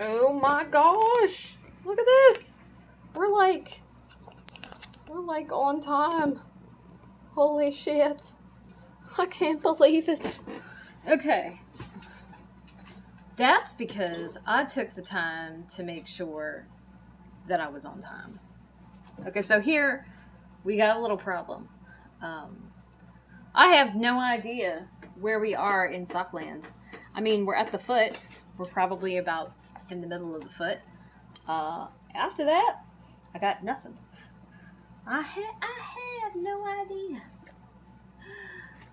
Oh my gosh! Look at this! We're like on time. Holy shit. I can't believe it. Okay. That's because I took the time to make sure that I was on time. Okay, so here we got a little problem. I have no idea where we are in Sockland. I mean, we're at the foot. We're probably about in the middle of the foot. After that, I got nothing. I have no idea.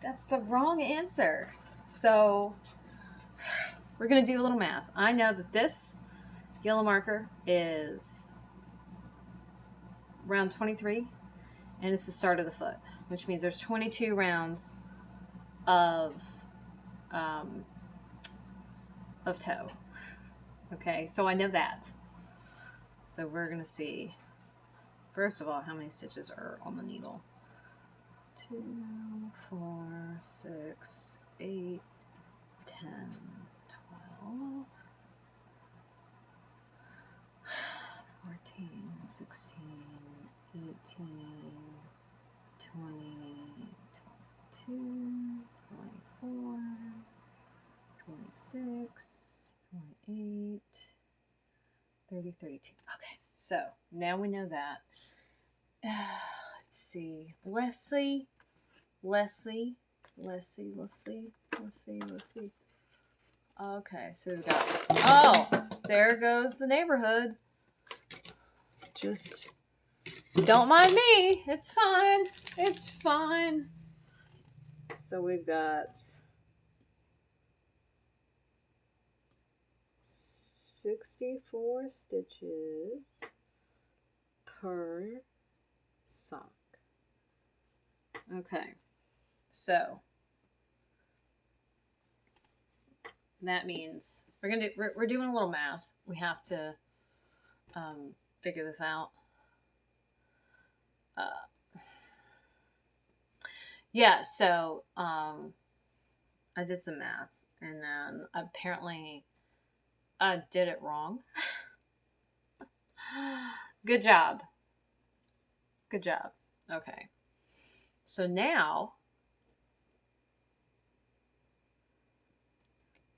That's the wrong answer. So we're gonna do a little math. I know that this yellow marker is round 23, and it's the start of the foot, which means there's 22 rounds of um, toe. Okay, so I know that. So we're gonna see. First of all, how many stitches are on the needle? 2, 4, 6, 8, 10, 12, 14, 16, 18, 20, 22, 24, 26, 28, 30, 32. Okay, so now we know that. Let's see. Leslie. Okay, so we've got. Oh, there goes the neighborhood. Just don't mind me. It's fine. It's fine. So we've got 64 stitches per sock. Okay, so that means we're doing a little math. We have to figure this out. Yeah, so I did some math, and then apparently I did it wrong. Good job. Good job. Okay. So now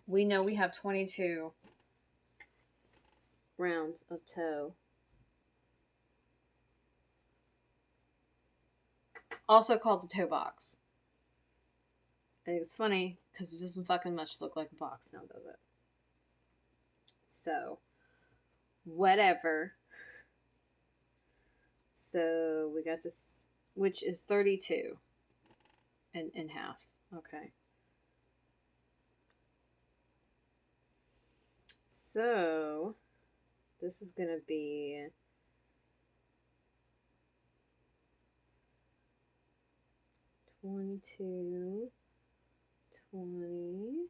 we know we have 22 rounds of toe. Also called the toe box. I think it's funny because it doesn't fucking much look like a box now, does it? So, whatever. So we got this, which is 32 in half. Okay. So this is going to be 22, 20,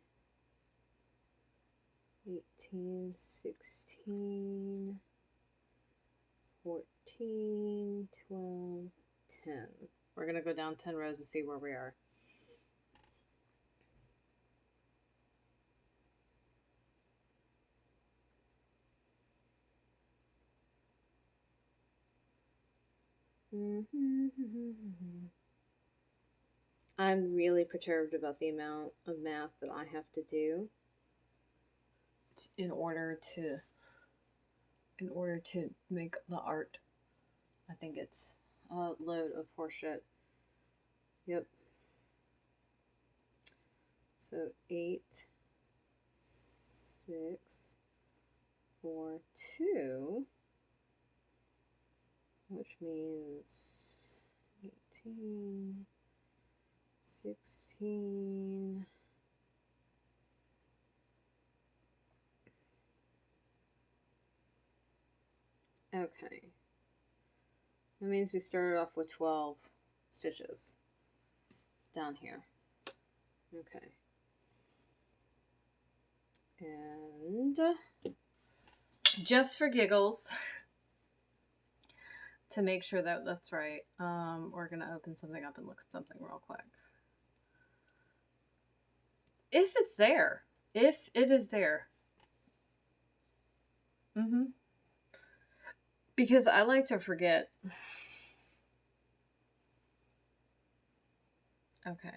18, 16, 14, 12, 10. We're going to go down 10 rows and see where we are. I'm really perturbed about the amount of math that I have to do in order to make the art. I think it's a load of horseshit. Yep. So 8, 6, 4, 2, which means 18, 16. Okay. That means we started off with 12 stitches down here. Okay. And just for giggles, to make sure that that's right, we're going to open something up and look at something real quick. If it's there, if it is there, Mm-hmm. Because I like to forget. Okay.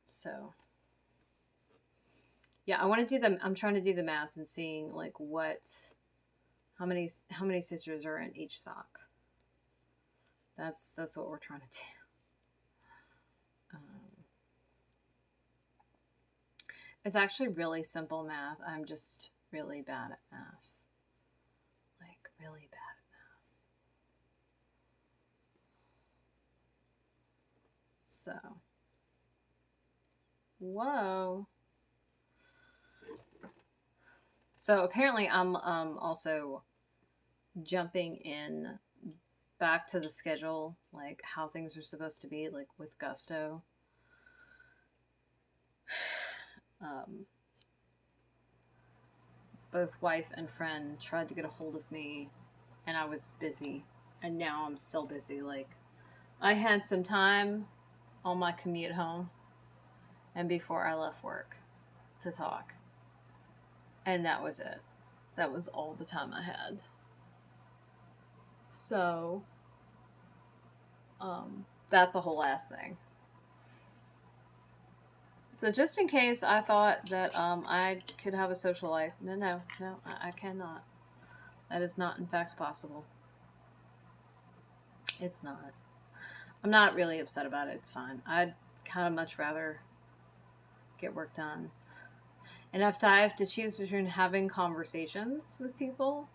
So, yeah, I want to do them. I'm trying to do the math and seeing like how many sisters are in each sock. That's what we're trying to do. It's actually really simple math. I'm just really bad at math. Like really bad at math. So, whoa. So apparently I'm also jumping in back to the schedule, like how things are supposed to be, like with gusto. Um, both wife and friend tried to get a hold of me, and I was busy, and now I'm still busy. Like, I had some time on my commute home and before I left work to talk, and that was it. That was all the time I had. So, that's a whole ass thing. So just in case I thought that I could have a social life, no, I cannot. That is not, in fact, possible. It's not. I'm not really upset about it. It's fine. I'd kind of much rather get work done. And if I have to choose between having conversations with people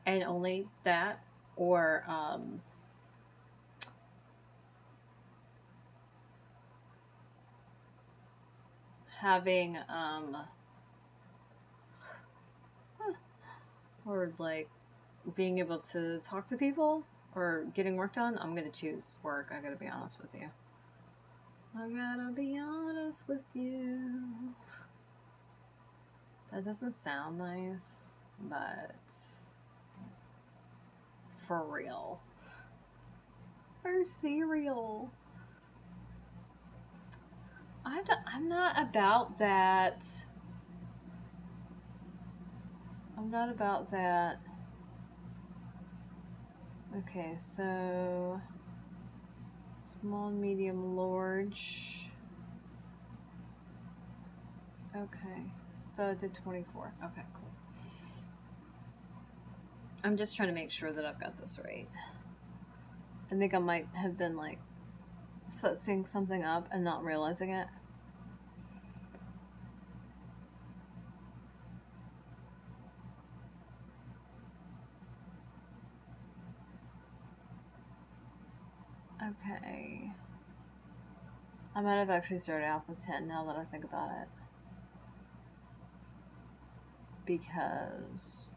and only that, or having or like being able to talk to people or getting work done, I'm gonna choose work. I gotta be honest with you. I gotta be honest with you. That doesn't sound nice, but for real. For cereal. I'm not about that. I'm not about that. Okay, so small, medium, large. Okay, so I did 24. Okay, cool. I'm just trying to make sure that I've got this right. I think I might have been like footsing something up and not realizing it. Okay. I might have actually started out with 10 now that I think about it. Because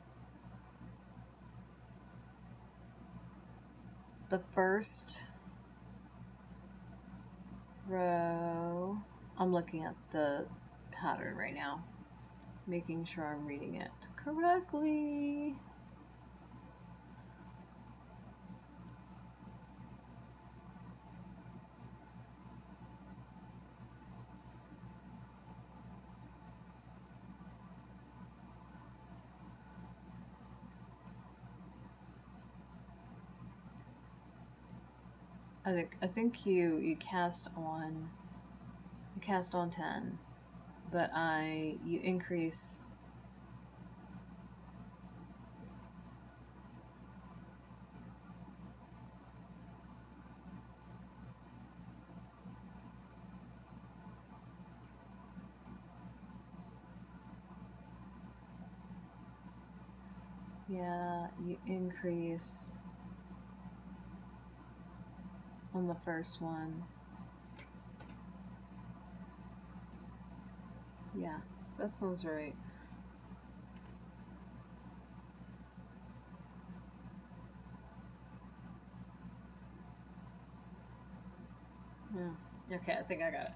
the first row, I'm looking at the pattern right now, making sure I'm reading it correctly. I think you cast on 10, but you increase. Yeah, you increase on the first one. Yeah, that sounds right. Hmm. Okay, I think I got it.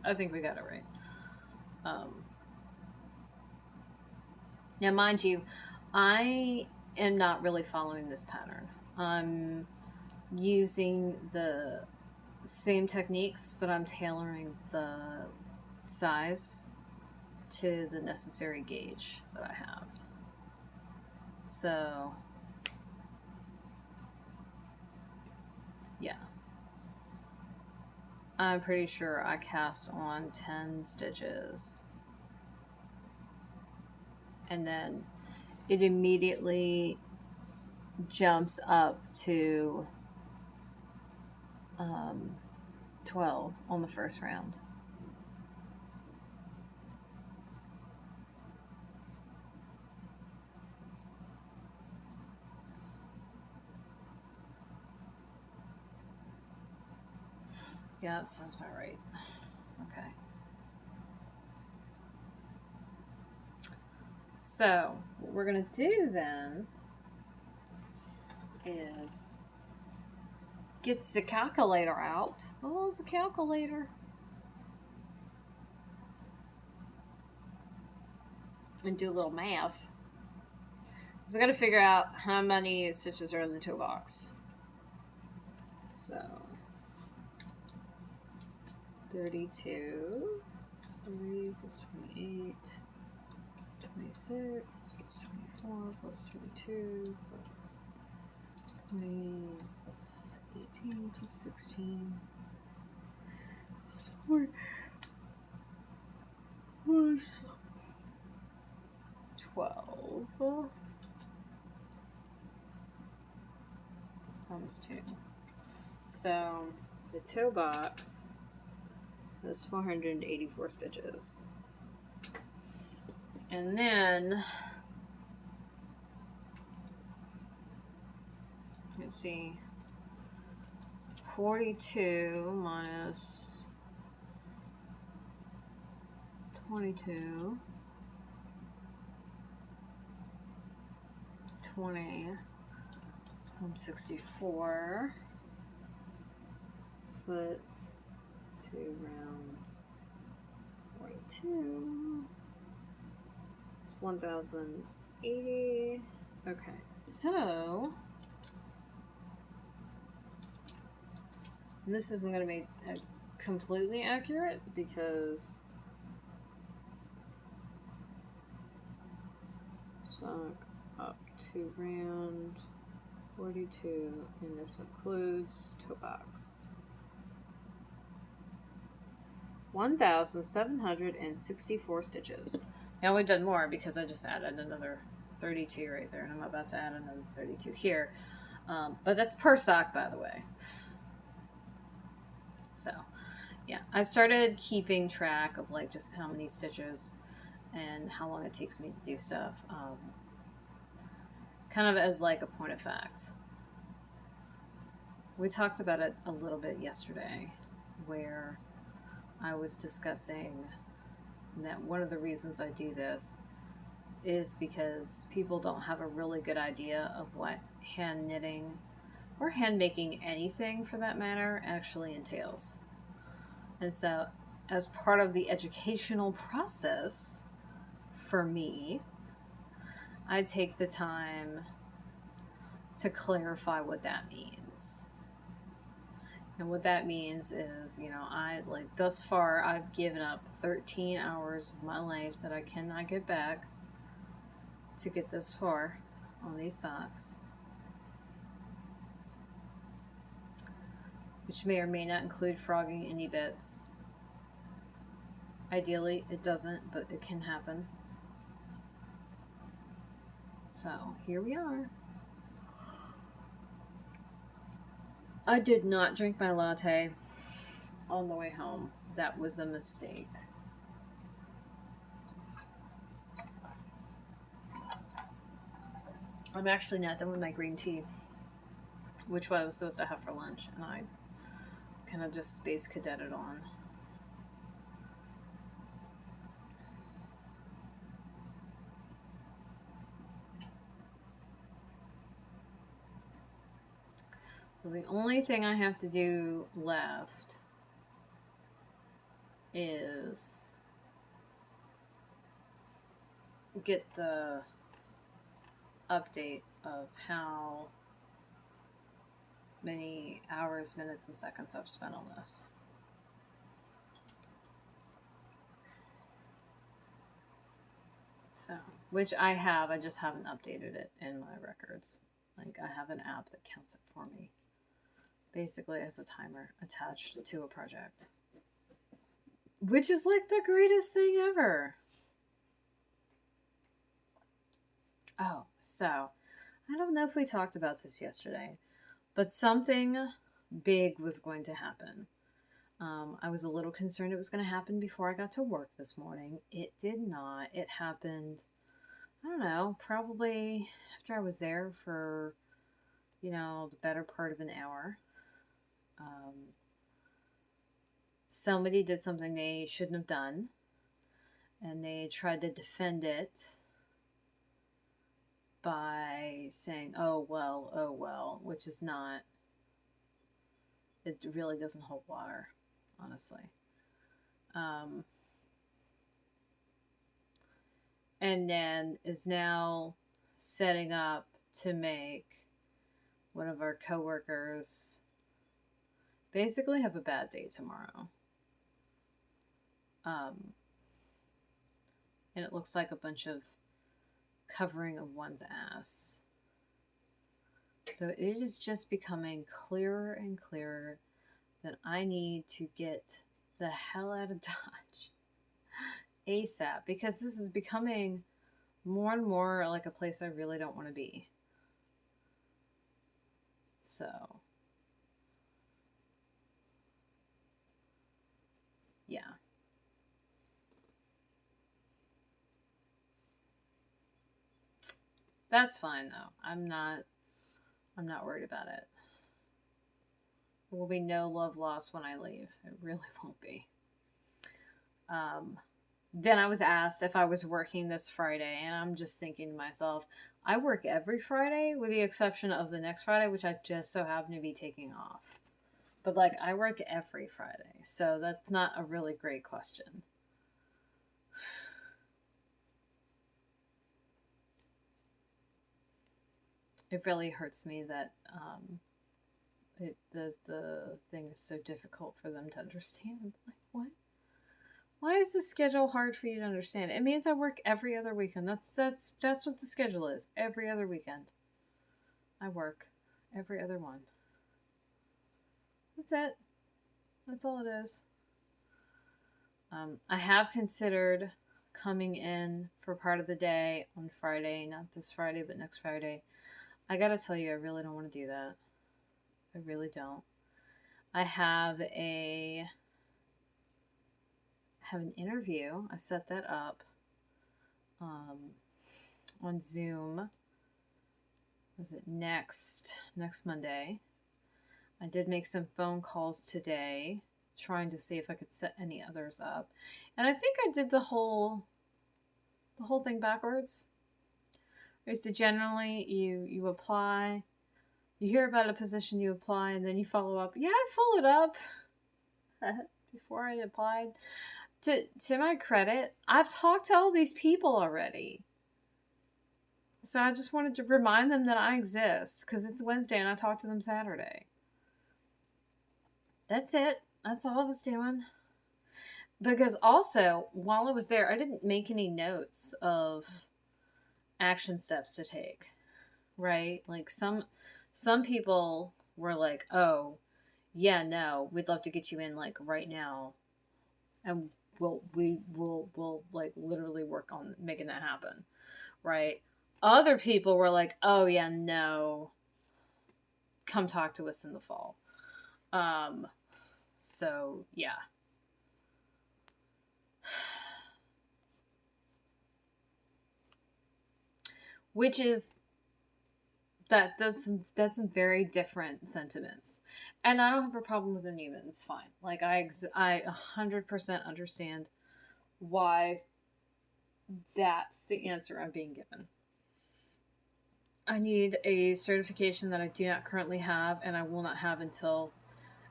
I think we got it right. Um, Now, mind you, I am not really following this pattern. I'm using the same techniques, but I'm tailoring the size to the necessary gauge that I have. So, yeah. I'm pretty sure I cast on 10 stitches. And then it immediately jumps up to 12 on the first round. Yeah, that sounds about right. Okay. So, what we're going to do then is get the calculator out. Oh, it's a calculator. And do a little math. So I got to figure out how many stitches are in the toe box. So 32, 3 plus 28, 26 plus 24 plus 22 plus 20 plus 18 plus 16 plus 4 plus 12 times 2. So the toe box has 484 stitches. And then, let's see, 42 minus 22 is 20 times 64. Foot to round 42. 1080. Okay, so this isn't going to be completely accurate because sock up to round 42, and this includes toe box. 1,764 stitches. Now we've done more because I just added another 32 right there, and I'm about to add another 32 here. But that's per sock, by the way. So, yeah, I started keeping track of like just how many stitches and how long it takes me to do stuff, kind of as like a point of fact. We talked about it a little bit yesterday, where I was discussing that one of the reasons I do this is because people don't have a really good idea of what hand knitting or hand making anything for that matter actually entails. And so as part of the educational process for me, I take the time to clarify what that means. And what that means is, you know, I like thus far I've given up 13 hours of my life that I cannot get back to get this far on these socks, which may or may not include frogging any bits. Ideally it doesn't, but it can happen. So here we are. I did not drink my latte on the way home. That was a mistake. I'm actually not done with my green tea, which I was supposed to have for lunch, and I kind of just space cadeted on. So the only thing I have to do left is get the update of how many hours, minutes, and seconds I've spent on this. So, which I have, I just haven't updated it in my records. Like, I have an app that counts it for me. Basically, as a timer attached to a project. Which is like the greatest thing ever. Oh, so, I don't know if we talked about this yesterday, but something big was going to happen. I was a little concerned it was going to happen before I got to work this morning. It did not. It happened, I don't know, probably after I was there for, the better part of an hour. Somebody did something they shouldn't have done, and they tried to defend it by saying, oh, well, which is not, it really doesn't hold water, honestly. And then is now setting up to make one of our coworkers basically have a bad day tomorrow. And it looks like a bunch of covering of one's ass. So it is just becoming clearer and clearer that I need to get the hell out of Dodge ASAP, because this is becoming more and more like a place I really don't want to be. So, yeah. That's fine though. I'm not worried about it. There will be no love lost when I leave. It really won't be. Then I was asked if I was working this Friday, and I'm just thinking to myself, I work every Friday with the exception of the next Friday, which I just so happen to be taking off. But like, I work every Friday, so that's not a really great question. It really hurts me that the thing is so difficult for them to understand. Like, what? Why is the schedule hard for you to understand? It means I work every other weekend. That's what the schedule is. Every other weekend, I work every other one. That's it. That's all it is. I have considered coming in for part of the day on Friday, not this Friday, but next Friday. I gotta tell you, I really don't want to do that. I really don't. I have an interview. I set that up on Zoom. Was it next Monday? I did make some phone calls today, trying to see if I could set any others up, and I think I did the whole thing backwards. So generally, you apply, you hear about a position, you apply, and then you follow up. Yeah, I followed up before I applied. To my credit, I've talked to all these people already. So I just wanted to remind them that I exist, because it's Wednesday and I talked to them Saturday. That's it. That's all I was doing. Because also, while I was there, I didn't make any notes of action steps to take. Right? Like some people were like, "Oh, yeah, no, we'd love to get you in like right now." And we'll like literally work on making that happen. Right? Other people were like, "Oh yeah, no. Come talk to us in the fall." So yeah. Which is that's some very different sentiments, and I don't have a problem with any of it. It's fine. Like I 100% understand why that's the answer I'm being given. I need a certification that I do not currently have, and I will not have until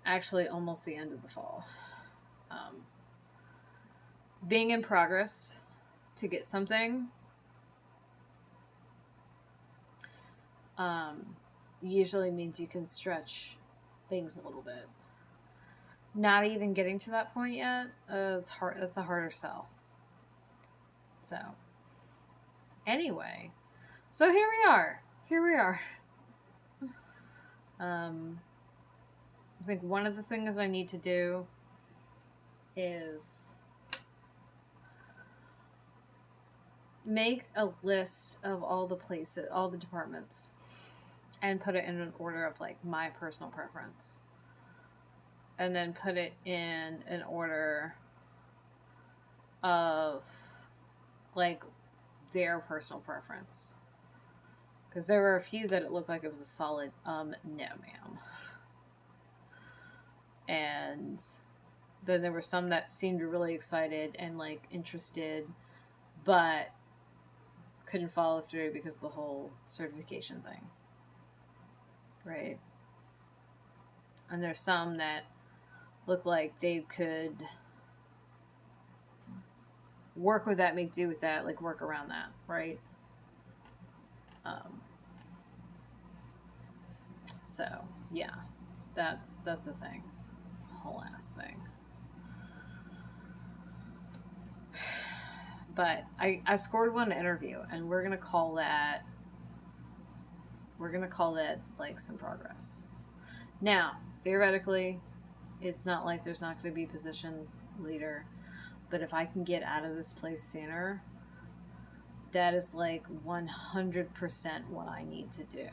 actually almost the end of the fall. Being in progress to get something usually means you can stretch things a little bit. Not even getting to that point yet, it's hard. That's a harder sell. So, Anyway, so here we are. Here we are. I think one of the things I need to do is make a list of all the places, all the departments, and put it in an order of like my personal preference. And then put it in an order of like their personal preference. Because there were a few that it looked like it was a solid no ma'am. And then there were some that seemed really excited and like interested, but couldn't follow through because of the whole certification thing. Right? And there's some that look like they could work with that, make do with that, like work around that, right? So yeah, that's the thing. It's a whole ass thing. But I scored one interview, and we're gonna call that like some progress. Now, theoretically, it's not like there's not going to be positions later, but if I can get out of this place sooner, that is like 100% what I need to do.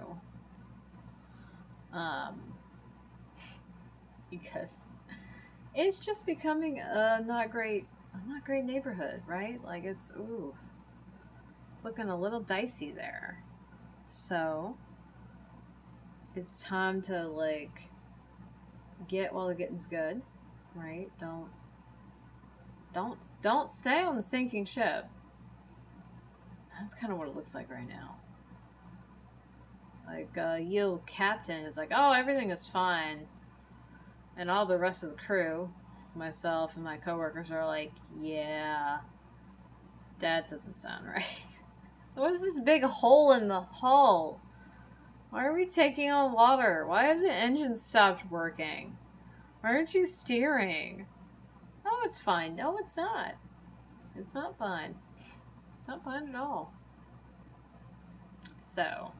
Because it's just becoming a not great neighborhood, right? Like it's looking a little dicey there. So it's time to like get while the getting's good, right? Don't stay on the sinking ship. That's kind of what it looks like right now. Like you captain is like, oh, everything is fine, and all the rest of the crew, myself and my coworkers, are like, yeah, that doesn't sound right. What is this big hole in the hull? Why are we taking on water? Why have the engines stopped working? Why aren't you steering? Oh, it's fine. No, it's not. It's not fine. It's not fine at all. So,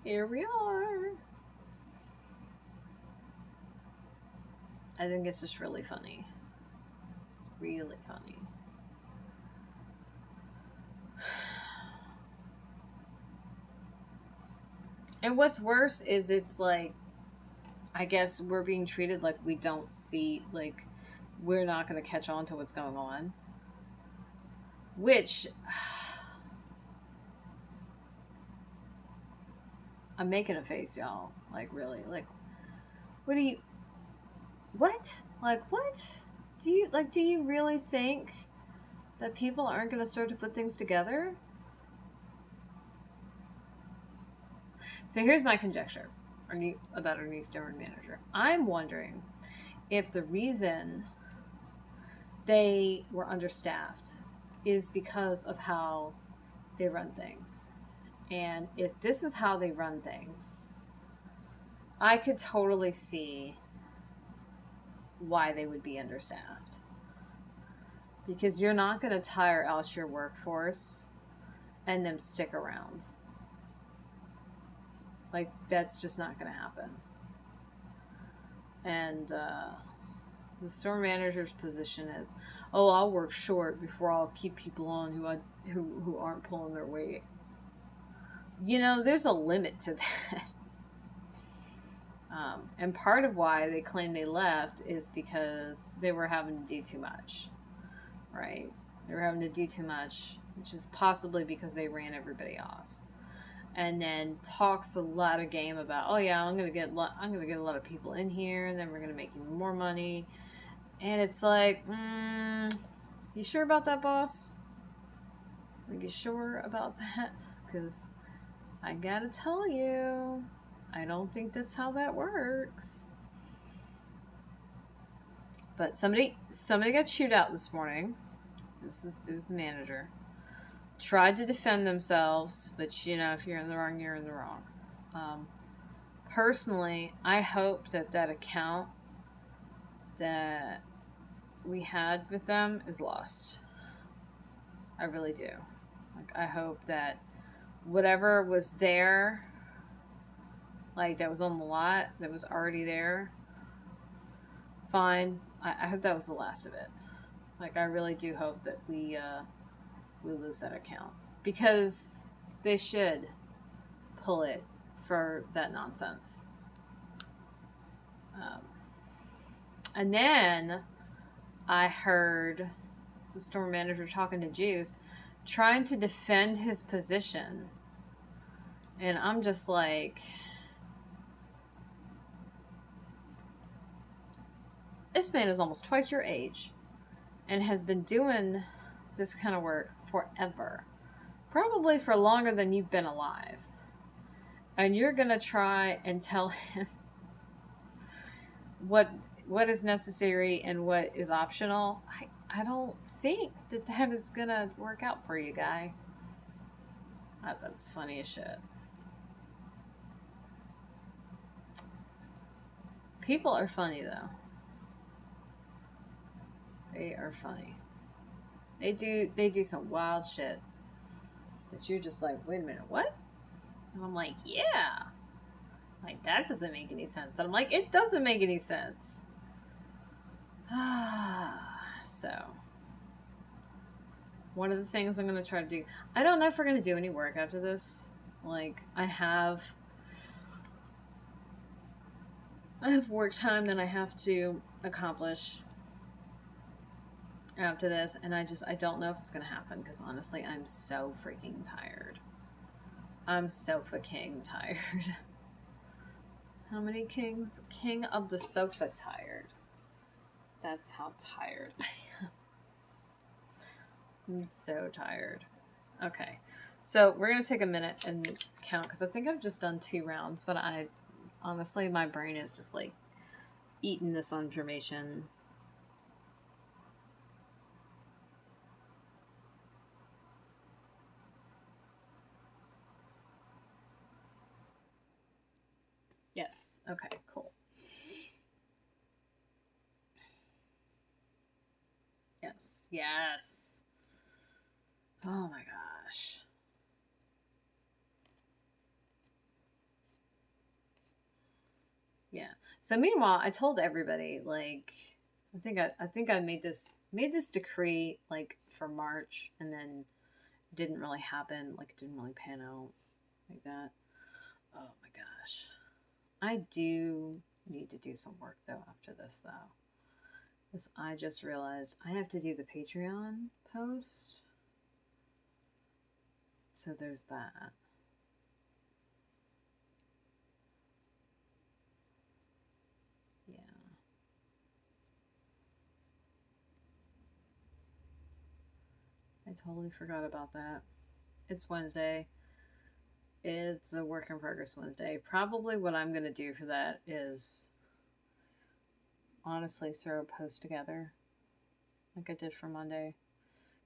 here we are. I think it's just really funny. Really funny. And what's worse is it's like, I guess we're being treated like we don't see, like, we're not going to catch on to what's going on. Which, I'm making a face, y'all. Like, really. Like, what? Like, what? Do you really think that people aren't going to start to put things together? So here's my conjecture about our new store manager. I'm wondering if the reason they were understaffed is because of how they run things. And if this is how they run things, I could totally see why they would be understaffed. Because you're not going to tire out your workforce and them stick around. Like, that's just not going to happen. And the store manager's position is, oh, I'll work short before I'll keep people on who aren't pulling their weight. You know, there's a limit to that. And part of why they claim they left is because they were having to do too much, right? They were having to do too much, which is possibly because they ran everybody off. And then talks a lot of game about, oh yeah, I'm gonna get a lot of people in here, and then we're gonna make even more money. And it's like, you sure about that, boss? Are you sure about that? Because I gotta tell you, I don't think that's how that works. But somebody got chewed out this morning. It was the manager. Tried to defend themselves, but you know, if you're in the wrong, you're in the wrong. Personally, I hope that account that we had with them is lost. I really do. Like, I hope that whatever was there, like that was on the lot, that was already there, fine. I hope that was the last of it. Like, I really do hope that we lose that account, because they should pull it for that nonsense. Um, and then I heard the store manager talking to Juice, trying to defend his position. And I'm just like, this man is almost twice your age and has been doing this kind of work forever. Probably for longer than you've been alive. And you're going to try and tell him what is necessary and what is optional. I don't think that is going to work out for you, guy. I thought it's funny as shit. People are funny, though. They are funny. They do some wild shit that you're just like, wait a minute, what? And I'm like, yeah. Like, that doesn't make any sense. And I'm like, it doesn't make any sense. So, one of the things I'm going to try to do, I don't know if we're going to do any work after this. Like, I have work time that I have to accomplish after this, and I don't know if it's going to happen, because honestly, I'm so freaking tired. I'm so fucking tired. How many kings? King of the sofa tired. That's how tired I am. I'm so tired. Okay. So we're going to take a minute and count, because I think I've just done 2 rounds, but honestly, my brain is just like eating this information. Yes. Okay, cool. Yes. Yes. Oh my gosh. Yeah. So meanwhile, I told everybody, like, I think I made this decree like for March, and then it didn't really happen. Like, it didn't really pan out like that. Oh my gosh. I do need to do some work though after this though. Because I just realized I have to do the Patreon post. So there's that. Yeah. I totally forgot about that. It's Wednesday. It's a work in progress Wednesday. Probably what I'm going to do for that is honestly throw a post together like I did for Monday,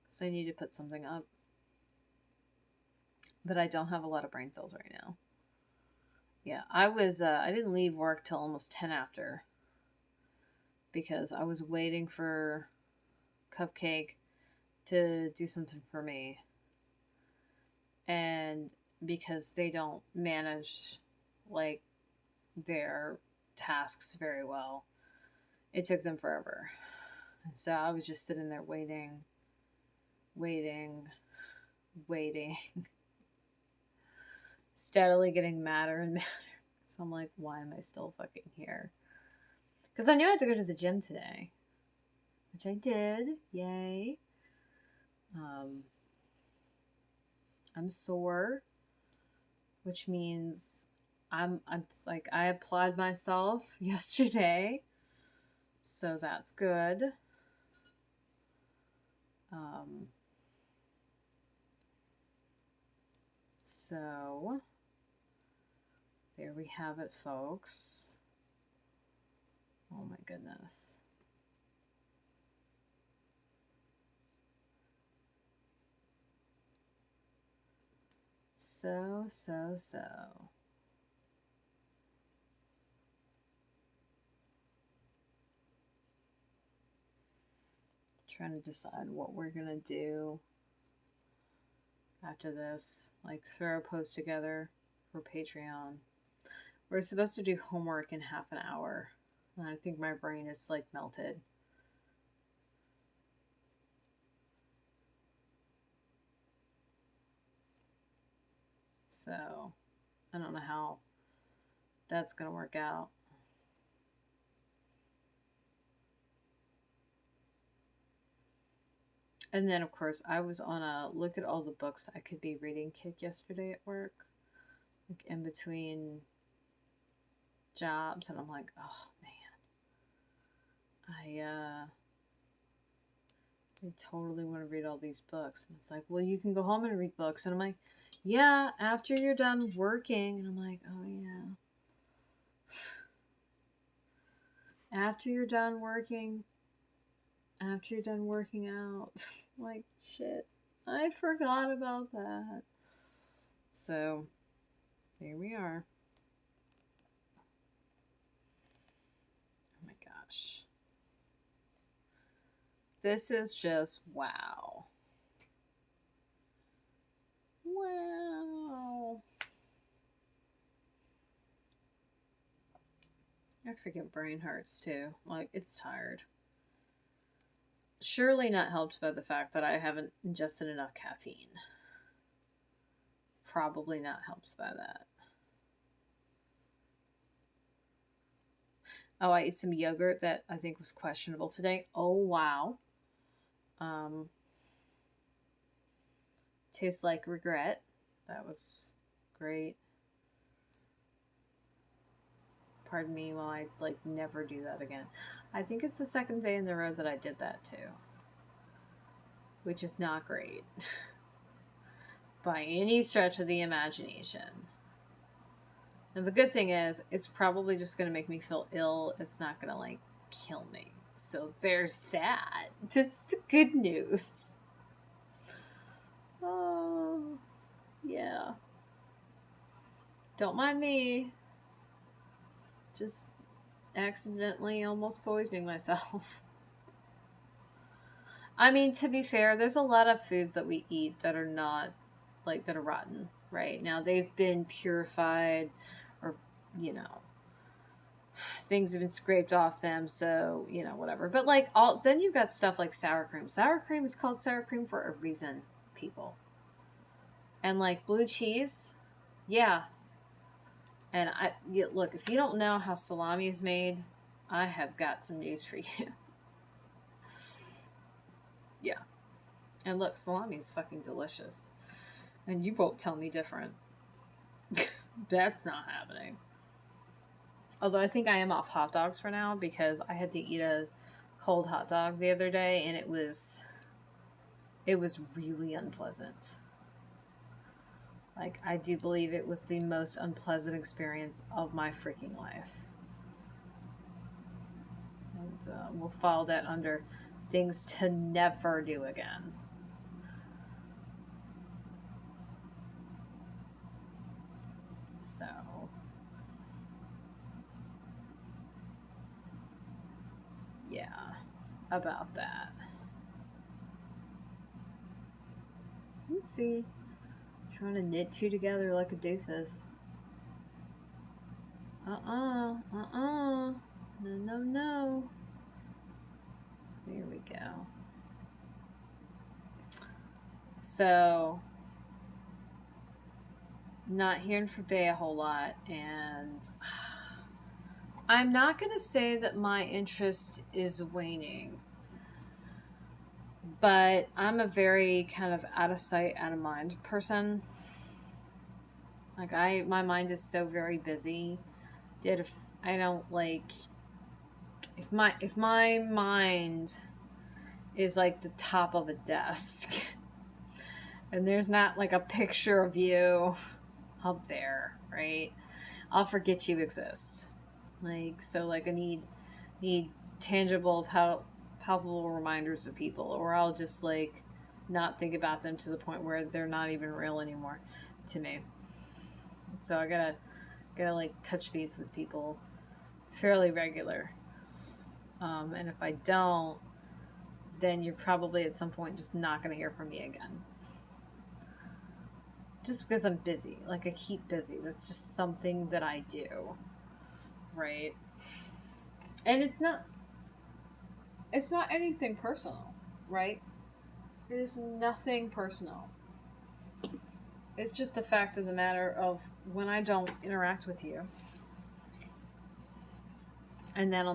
because I need to put something up. But I don't have a lot of brain cells right now. Yeah, I didn't leave work till almost 10 after, because I was waiting for Cupcake to do something for me. And because they don't manage like their tasks very well, it took them forever. So I was just sitting there waiting, steadily getting madder and madder. So I'm like, why am I still fucking here? Because I knew I had to go to the gym today, which I did. Yay. I'm sore, which means I'm like, I applied myself yesterday, so that's good. So there we have it, folks. Oh my goodness. So. Trying to decide what we're gonna do after this. Like, throw a post together for Patreon. We're supposed to do homework in half an hour. And I think my brain is like melted. So, I don't know how that's going to work out. And then, of course, I was on a look at all the books I could be reading kick yesterday at work. Like, in between jobs. And I'm like, oh, man. I totally want to read all these books. And it's like, well, you can go home and read books. And I'm like, yeah, after you're done working. And I'm like, oh, yeah. After you're done working. After you're done working out. Like, shit. I forgot about that. So, here we are. Oh my gosh. This is just wow. Wow. I freaking brain hurts too. Like, it's tired. Surely not helped by the fact that I haven't ingested enough caffeine. Probably not helped by that. Oh, I ate some yogurt that I think was questionable today. Oh, wow. Tastes like regret. That was great. Pardon me while I never do that again. I think it's the second day in the row that I did that too. Which is not great. By any stretch of the imagination. And the good thing is, it's probably just going to make me feel ill. It's not going to, kill me. So there's that. That's the good news. Oh, yeah. Don't mind me. Just accidentally almost poisoning myself. I mean, to be fair, there's a lot of foods that we eat that are not, that are rotten, right? Now, they've been purified or, things have been scraped off them, so, whatever. But, then you've got stuff like sour cream. Sour cream is called sour cream for a reason, people. And, blue cheese, yeah. And, look, if you don't know how salami is made, I have got some news for you. Yeah. And look, salami is fucking delicious. And you won't tell me different. That's not happening. Although I think I am off hot dogs for now because I had to eat a cold hot dog the other day and it was really unpleasant. I do believe it was the most unpleasant experience of my freaking life. And we'll file that under things to never do again. So, yeah, about that. Oopsie. Trying to knit two together like a doofus. No. Here we go. So, not hearing from Bay a whole lot, and I'm not going to say that my interest is waning, but I'm a very kind of out of sight, out of mind person. My mind is so very busy that if I don't if my mind is the top of a desk and there's not a picture of you up there, right? I'll forget you exist. I need tangible, palpable reminders of people, or I'll just not think about them to the point where they're not even real anymore to me. So I gotta touch base with people fairly regular. And if I don't, then you're probably at some point just not gonna hear from me again. just because I'm busy. Like, I keep busy. That's just something that I do. Right? And it's not anything personal, right? It is nothing personal. It's just a fact of the matter of when I don't interact with you. And then on